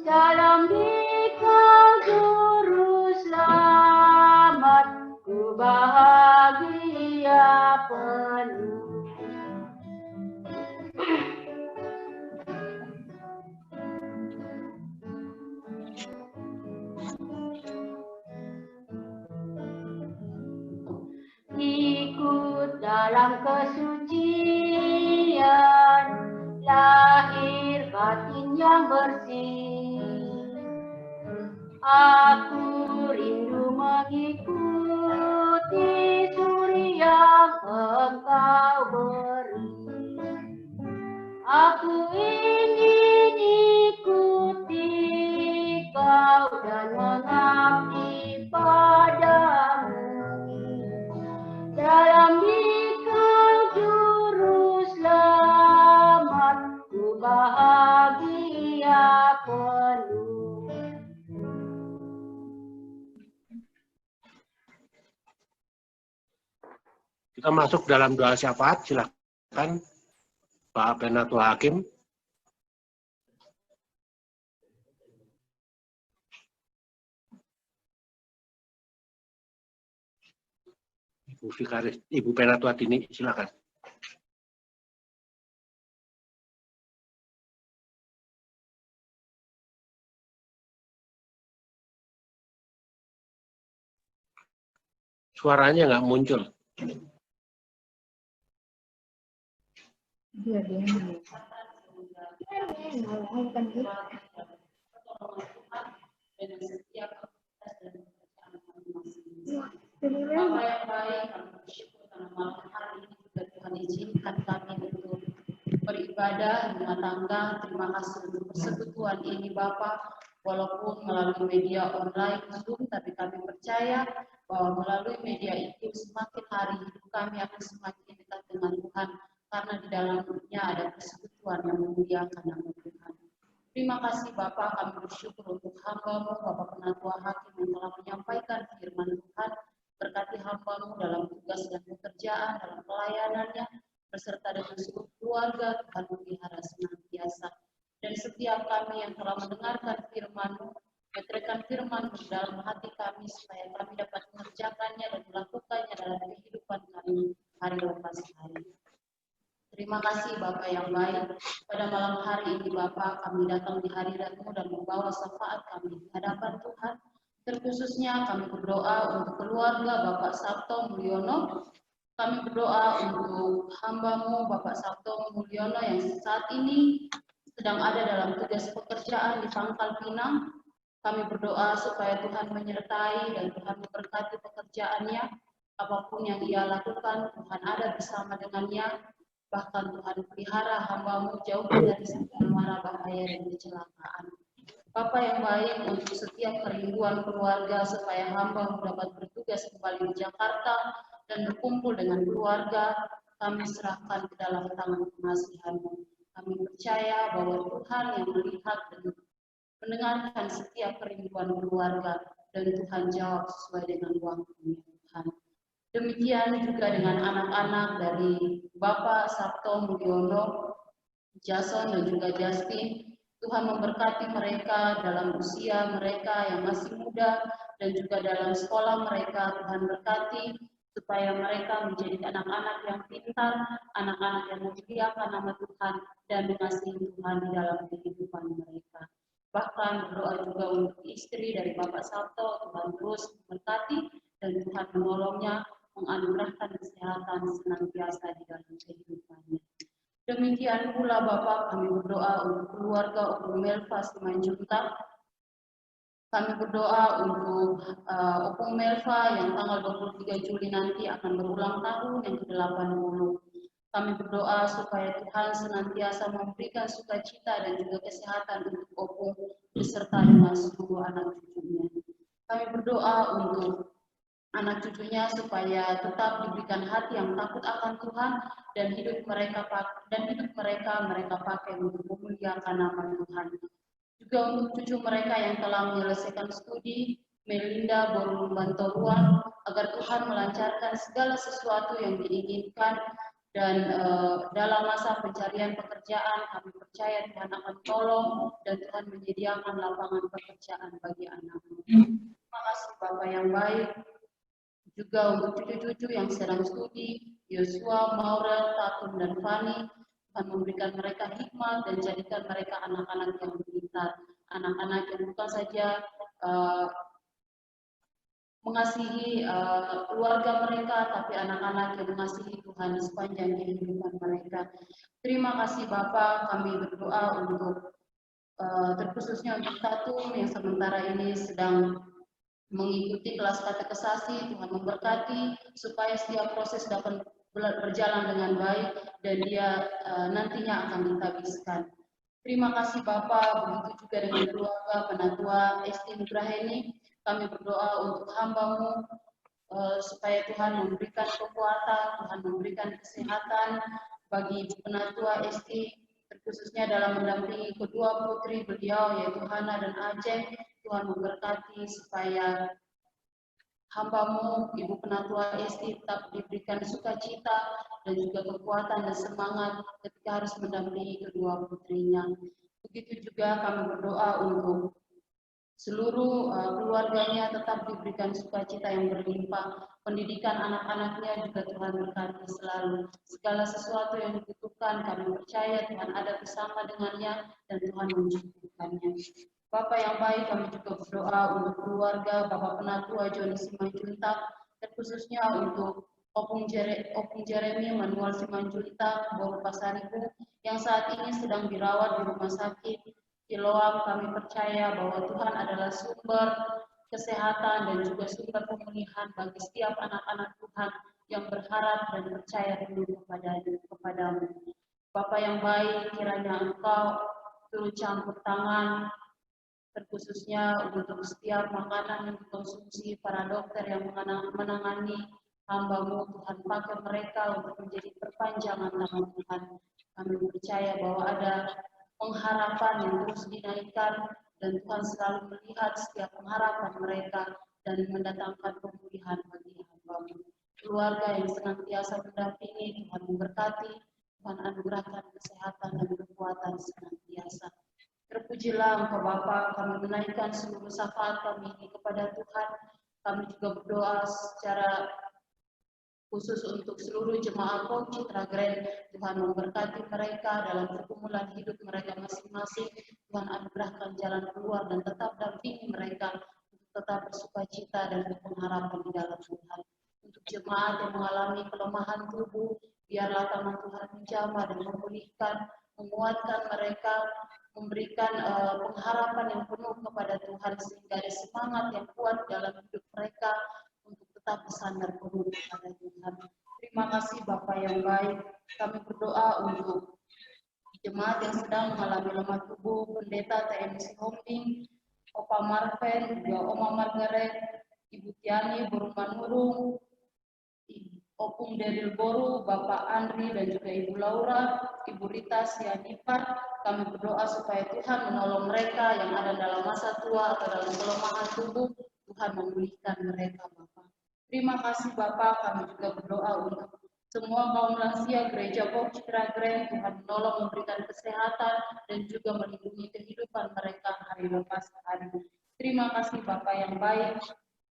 Dalam Dikau juru selamat, ku bahagia penuh. Ikut dalam kesucian, lahir batin yang bersih. Aku rindu mengikuti suri yang Engkau beri. Aku ingin ikuti Kau dan mengabdi padamu. Dalam Dikau juru selamat, ku bahagia penuh. Kita masuk dalam doa syafaat, silakan Pak Penatua Hakim. Ibu Vikaris, Ibu Penatua Tini, silakan. Suaranya nggak muncul. Bapak yang baik, kami bersyukur karena malam hari ini juga Tuhan izinkan kami untuk beribadah di rumah tangga. Terima kasih untuk persekutuan ini Bapak, walaupun melalui media online Zoom, tapi kami percaya bahwa melalui media itu semakin hari hidup kami akan semakin dekat dengan Tuhan, karena di dalamnya ada persekutuan yang memuliakan nama Tuhan. Terima kasih Bapak, kami bersyukur untuk hamba-Mu, Bapak Penatua Hakim yang telah menyampaikan firman Tuhan. Berkati hamba-Mu dalam tugas dan pekerjaan, dalam pelayanannya, beserta dengan seluruh keluarga, Tuhan melihara senantiasa. Dan setiap kami yang telah mendengarkan firman-Mu, meteraikan firman-Mu dalam hati kami, supaya kami dapat mengerjakannya dan melakukannya dalam kehidupan kami hari lepas hari. Terima kasih Bapak yang baik. Pada malam hari ini Bapak, kami datang di hadirat-Mu dan membawa syafaat kami di hadapan Tuhan. Terkhususnya kami berdoa untuk keluarga Bapak Sabto Mulyono. Kami berdoa untuk hamba-Mu Bapak Sabto Mulyono yang saat ini sedang ada dalam tugas pekerjaan di Pangkal Pinang. Kami berdoa supaya Tuhan menyertai dan Tuhan memberkati pekerjaannya. Apapun yang ia lakukan, Tuhan ada bersama dengannya. Bahkan Tuhan pelihara hamba-Mu jauh dari segala mara bahaya dan kecelakaan. Bapak yang baik, untuk setiap kerinduan keluarga supaya hamba-Mu dapat bertugas kembali di Jakarta dan berkumpul dengan keluarga, kami serahkan ke dalam tangan pengasihan-Mu. Kami percaya bahwa Tuhan yang melihat dan mendengarkan setiap kerinduan keluarga, dan Tuhan jawab sesuai dengan waktunya Tuhan. Demikian juga dengan anak-anak dari Bapak Sabto Mulyono, Jason dan juga Justin. Tuhan memberkati mereka dalam usia mereka yang masih muda dan juga dalam sekolah mereka. Tuhan berkati supaya mereka menjadi anak-anak yang pintar, anak-anak yang memuliakan nama Tuhan dan mengasihi Tuhan di dalam kehidupan mereka. Bahkan berdoa juga untuk istri dari Bapak Sabto, Tuhan terus memberkati dan Tuhan menolongnya, menganugerahkan kesehatan senantiasa di dalam kehidupannya. Demikian pula Bapak, kami berdoa untuk keluarga Opung Melva Simanjuntak. Kami berdoa untuk Opung Melva yang tanggal 23 Juli nanti akan berulang tahun yang ke-80. Kami berdoa supaya Tuhan senantiasa memberikan sukacita dan juga kesehatan untuk Opung beserta dengan seluruh anak cucunya. Kami berdoa untuk anak cucunya supaya tetap diberikan hati yang takut akan Tuhan dan hidup mereka pakai untuk memuliakan nama Tuhan. Juga untuk cucu mereka yang telah menyelesaikan studi, Melinda Borun Bantoruan, agar Tuhan melancarkan segala sesuatu yang diinginkan dan dalam masa pencarian pekerjaan kami percaya Tuhan akan tolong dan Tuhan menyediakan lapangan pekerjaan bagi anak-anak. Terima kasih Bapak yang baik. Juga untuk cucu-cucu yang sedang studi, Yosua, Maurel, Tatum, dan Fani, Tuhan memberikan mereka hikmat dan jadikan mereka anak-anak yang pintar, anak-anak yang bukan saja mengasihi keluarga mereka, tapi anak-anak yang mengasihi Tuhan di sepanjang kehidupan mereka. Terima kasih Bapak, kami berdoa untuk terkhususnya untuk Tatum yang sementara ini sedang mengikuti kelas katekesasi. Tuhan memberkati supaya setiap proses dapat berjalan dengan baik dan dia nantinya akan ditabiskan. Terima kasih Bapak, begitu juga dengan keluarga Penatua Esti Nugraheni. Kami berdoa untuk hamba-Mu supaya Tuhan memberikan kekuatan, Tuhan memberikan kesehatan bagi Penatua Esti, terkhususnya dalam mendampingi kedua putri beliau yaitu Hana dan Ajeng. Tuhan memberkati supaya hamba-Mu, Ibu Penatua Esti, tetap diberikan sukacita dan juga kekuatan dan semangat ketika harus mendampingi kedua putrinya. Begitu juga kami berdoa untuk seluruh keluarganya tetap diberikan sukacita yang berlimpah. Pendidikan anak-anaknya juga Tuhan berkati selalu. Segala sesuatu yang dibutuhkan kami percaya Tuhan ada bersama dengannya dan Tuhan mencukupkannya. Bapak yang baik, kami juga berdoa untuk keluarga Bapak Penatua Joni Simanjuntak, terkhususnya untuk Opung Jeremy Manuel Simanjuntak, Boru Pasaribu, yang saat ini sedang dirawat di rumah sakit Siloam. Kami percaya bahwa Tuhan adalah sumber kesehatan dan juga sumber pemulihan bagi setiap anak-anak Tuhan yang berharap dan percaya dulu kepadamu. Bapak yang baik, kiranya Engkau turut campur tangan, terkhususnya untuk setiap makanan yang dikonsumsi para dokter yang menangani hamba-Mu. Tuhan pakai mereka untuk menjadi perpanjangan nama Tuhan. Kami percaya bahwa ada pengharapan yang terus dinaikkan dan Tuhan selalu melihat setiap pengharapan mereka dan mendatangkan pemulihan bagi hamba-Mu. Keluarga yang senantiasa mendampingi, Tuhan memberkati, Tuhan anugerahkan kesehatan dan kekuatan senantiasa. Terpujilah Engkau Bapa, kami menaikkan seluruh syafaat kami ini kepada Tuhan. Kami juga berdoa secara khusus untuk seluruh jemaat POM Citra Grand. Tuhan memberkati mereka dalam pergumulan hidup mereka masing-masing. Tuhan anugerahkan jalan keluar dan tetap dampingi mereka untuk tetap bersukacita dan berpengharapan di dalam Tuhan. Untuk jemaat yang mengalami kelemahan tubuh, biarlah tangan Tuhan menjamah dan memulihkan, menguatkan mereka, memberikan pengharapan yang penuh kepada Tuhan sehingga ada semangat yang kuat dalam hidup mereka untuk tetap bersandar penuh kepada Tuhan. Terima kasih Bapak yang baik. Kami berdoa untuk jemaat yang sedang mengalami lemah tubuh, Pendeta TMC Hombing, Opa Marven, juga Oma Margaret, Ibu Tiani, Burung Manurung, Opung Deril Boru, Bapak Andri dan juga Ibu Laura, Ibu Rita Sianipar. Kami berdoa supaya Tuhan menolong mereka yang ada dalam masa tua atau dalam kelemahan tubuh. Tuhan memulihkan mereka, Bapak. Terima kasih Bapak, kami juga berdoa untuk semua kaum lansia Gereja Pok Citra Grand. Tuhan menolong, memberikan kesehatan dan juga melindungi kehidupan mereka hari lepas hari. Terima kasih Bapak yang baik.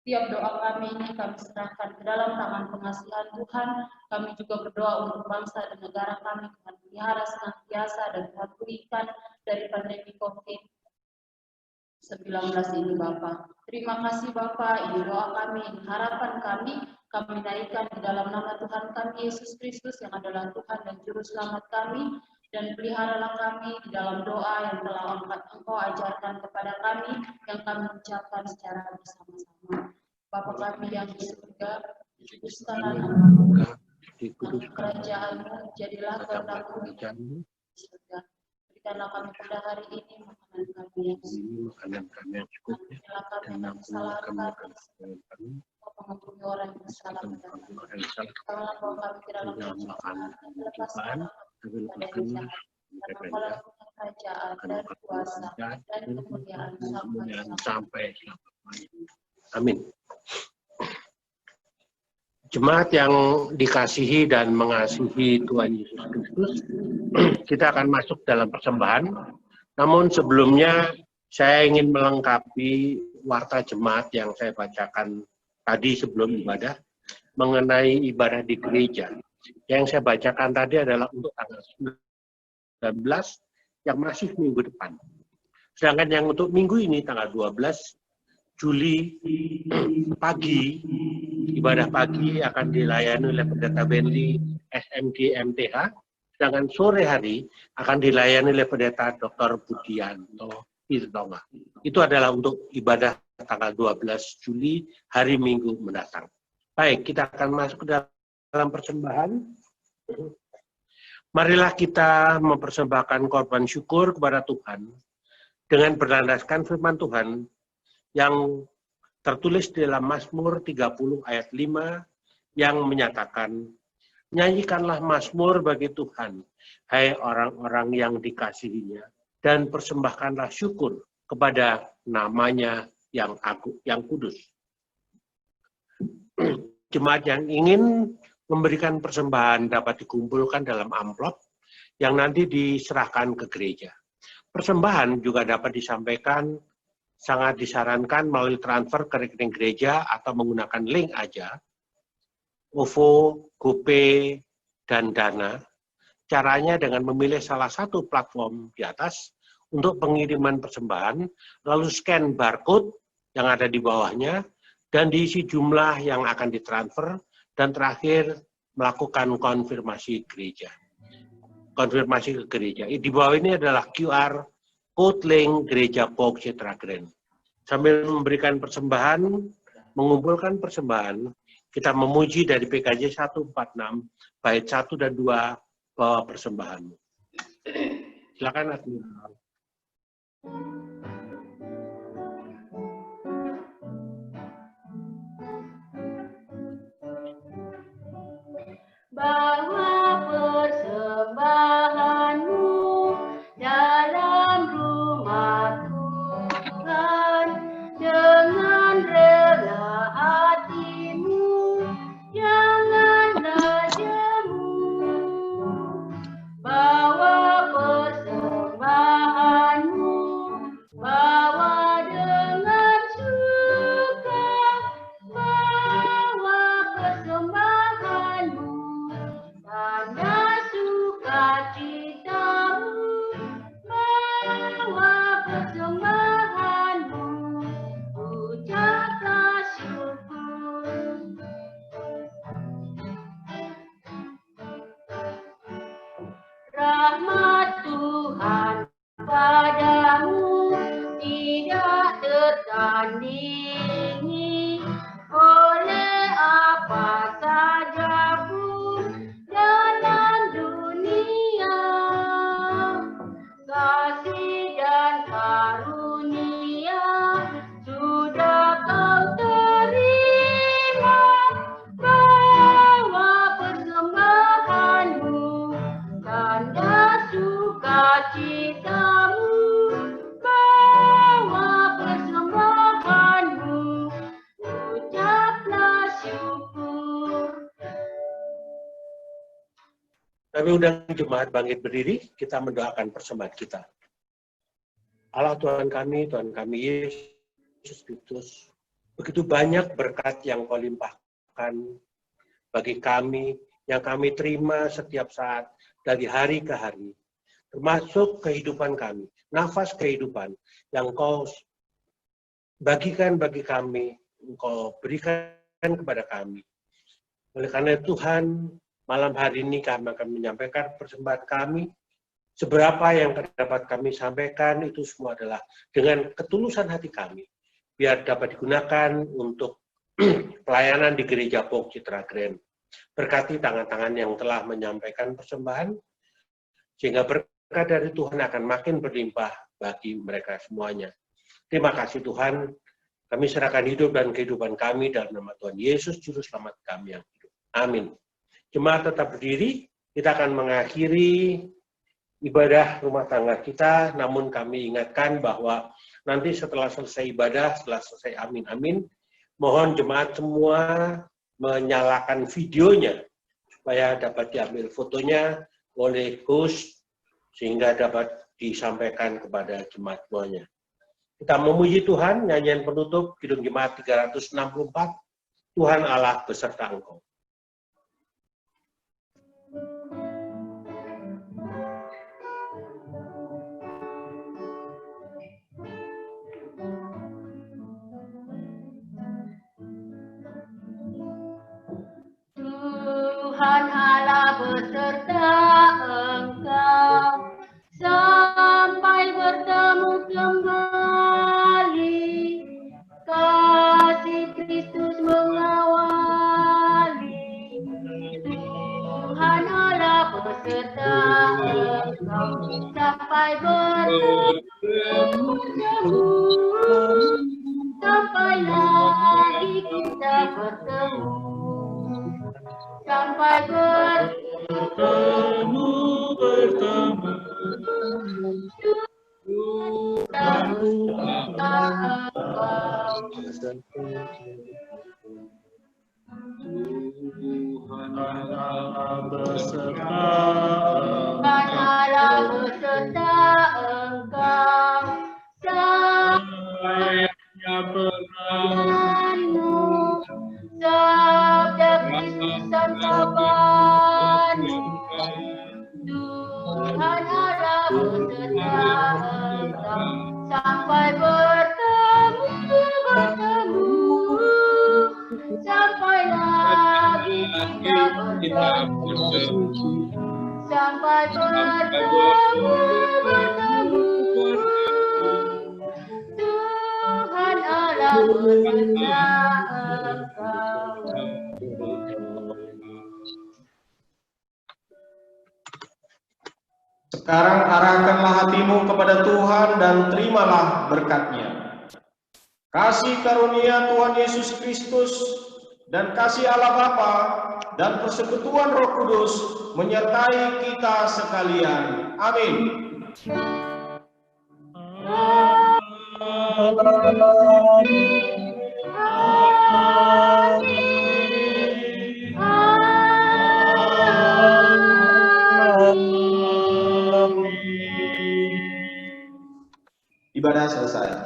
Setiap doa kami ini kami serahkan ke dalam tangan pengasihan Tuhan. Kami juga berdoa untuk bangsa dan negara kami. Tuhan pelihara senantiasa dan Tuhan pulihkan dari pandemi COVID-19 ini Bapak. Terima kasih Bapak, ini doa kami, ini harapan kami naikkan di dalam nama Tuhan kami Yesus Kristus yang adalah Tuhan dan Juru Selamat kami, dan peliharalah kami di dalam doa yang telah Engkau ajarkan kepada kami, yang kami ucapkan secara bersama-sama. Bapa kami yang di surga, dikuduskanlah namamu, kerajaan-Mu, jadilah kehendak-Mu di surga. Berikanlah kami pada hari ini makanan kami yang cukup, dan ampunilah kami mengampuni orang yang bersalah kepada kami. Janganlah bawa kami ke dalam pencobaan, lepaskan kami dari jahat. Karena Engkau kerajaan dan kuasa dan kemuliaan sampai Amin. Jemaat yang dikasihi dan mengasihi Tuhan Yesus Kristus, kita akan masuk dalam persembahan. Namun sebelumnya saya ingin melengkapi warta jemaat yang saya bacakan tadi sebelum ibadah mengenai ibadah di gereja. Yang saya bacakan tadi adalah untuk tanggal 19 yang masih minggu depan. Sedangkan yang untuk minggu ini tanggal 12 Juli pagi, ibadah pagi akan dilayani oleh Pendeta Benli SMG MTH, sedangkan sore hari akan dilayani oleh Pendeta Dr. Budianto Tirtonga. Itu adalah untuk ibadah tanggal 12 Juli, hari Minggu mendatang. Baik, kita akan masuk ke dalam persembahan. Marilah kita mempersembahkan korban syukur kepada Tuhan dengan berlandaskan firman Tuhan yang tertulis di dalam Mazmur 30 ayat 5 yang menyatakan, nyanyikanlah Mazmur bagi Tuhan, hai orang-orang yang dikasihinya, dan persembahkanlah syukur kepada namanya yang kudus. Jemaat yang ingin memberikan persembahan dapat dikumpulkan dalam amplop yang nanti diserahkan ke gereja. Persembahan juga dapat disampaikan, sangat disarankan melalui transfer ke rekening gereja atau menggunakan link aja, OVO, GoPay, dan Dana. Caranya dengan memilih salah satu platform di atas untuk pengiriman persembahan, lalu scan barcode yang ada di bawahnya, dan diisi jumlah yang akan ditransfer, dan terakhir melakukan konfirmasi gereja. Konfirmasi ke gereja. Di bawah ini adalah QR Code link Gereja Pok Citra Grand. Sambil memberikan persembahan, mengumpulkan persembahan, kita memuji dari PKJ 146, bait 1 dan 2, bawa persembahan. Silakan Admiral. Bawa persembahanmu dalam rumah Tuhan dengan rela hatimu, janganlah jemu. Bawa persembahanmu, bawa dengan suka, bawa persembahanmu, tanda sukacitamu, bawa persembahanmu, ucaplah syukur. Rahmat Tuhan padamu tidak tertandingi oleh apa saja pun dalam dunia. Kasih dan karunia sudah kau terima, bawa Kami undang jemaat bangkit berdiri, kita mendoakan persembahan kita. Allah Tuhan kami Yesus Kristus, begitu banyak berkat yang Kau limpahkan bagi kami, yang kami terima setiap saat dari hari ke hari, termasuk kehidupan kami, nafas kehidupan yang Kau bagikan bagi kami, Engkau berikan kepada kami. Oleh karena Tuhan, malam hari ini kami akan menyampaikan persembahan kami. Seberapa yang dapat kami sampaikan itu semua adalah dengan ketulusan hati kami. Biar dapat digunakan untuk pelayanan di Gereja Pok Citra Grand. Berkati tangan-tangan yang telah menyampaikan persembahan, sehingga berkat dari Tuhan akan makin berlimpah bagi mereka semuanya. Terima kasih Tuhan, kami serahkan hidup dan kehidupan kami dalam nama Tuhan Yesus, Juru Selamat kami yang hidup. Amin. Jemaat tetap berdiri, kita akan mengakhiri ibadah rumah tangga kita, namun kami ingatkan bahwa nanti setelah selesai ibadah, setelah selesai amin-amin, mohon jemaat semua menyalakan videonya, supaya dapat diambil fotonya oleh host, sehingga dapat disampaikan kepada jemaat semuanya. Kita memuji Tuhan, nyanyian penutup, Kidung Jemaat 364, Tuhan Allah beserta Engkau. Tuhan Allah beserta Engkau sampai bertemu kembali. Kasih Kristus mengawali. Tuhan Allah beserta Engkau sampai bertemu. Sampai lagi kita bertemu. Sampai bertemu. Tuhan Allah beserta Engkau sampai sabda Kristus kapan. Tuhan Allah beserta Engkau sampai bertemu. Sampai lagi kita bertemu. Sampai bertemu. Tuhan Allah beserta Engkau. Sekarang arahkanlah hatimu kepada Tuhan dan terimalah berkat-Nya. Kasih karunia Tuhan Yesus Kristus dan kasih Allah Bapa dan persekutuan Roh Kudus menyertai kita sekalian. Amin. Ibadah selesai.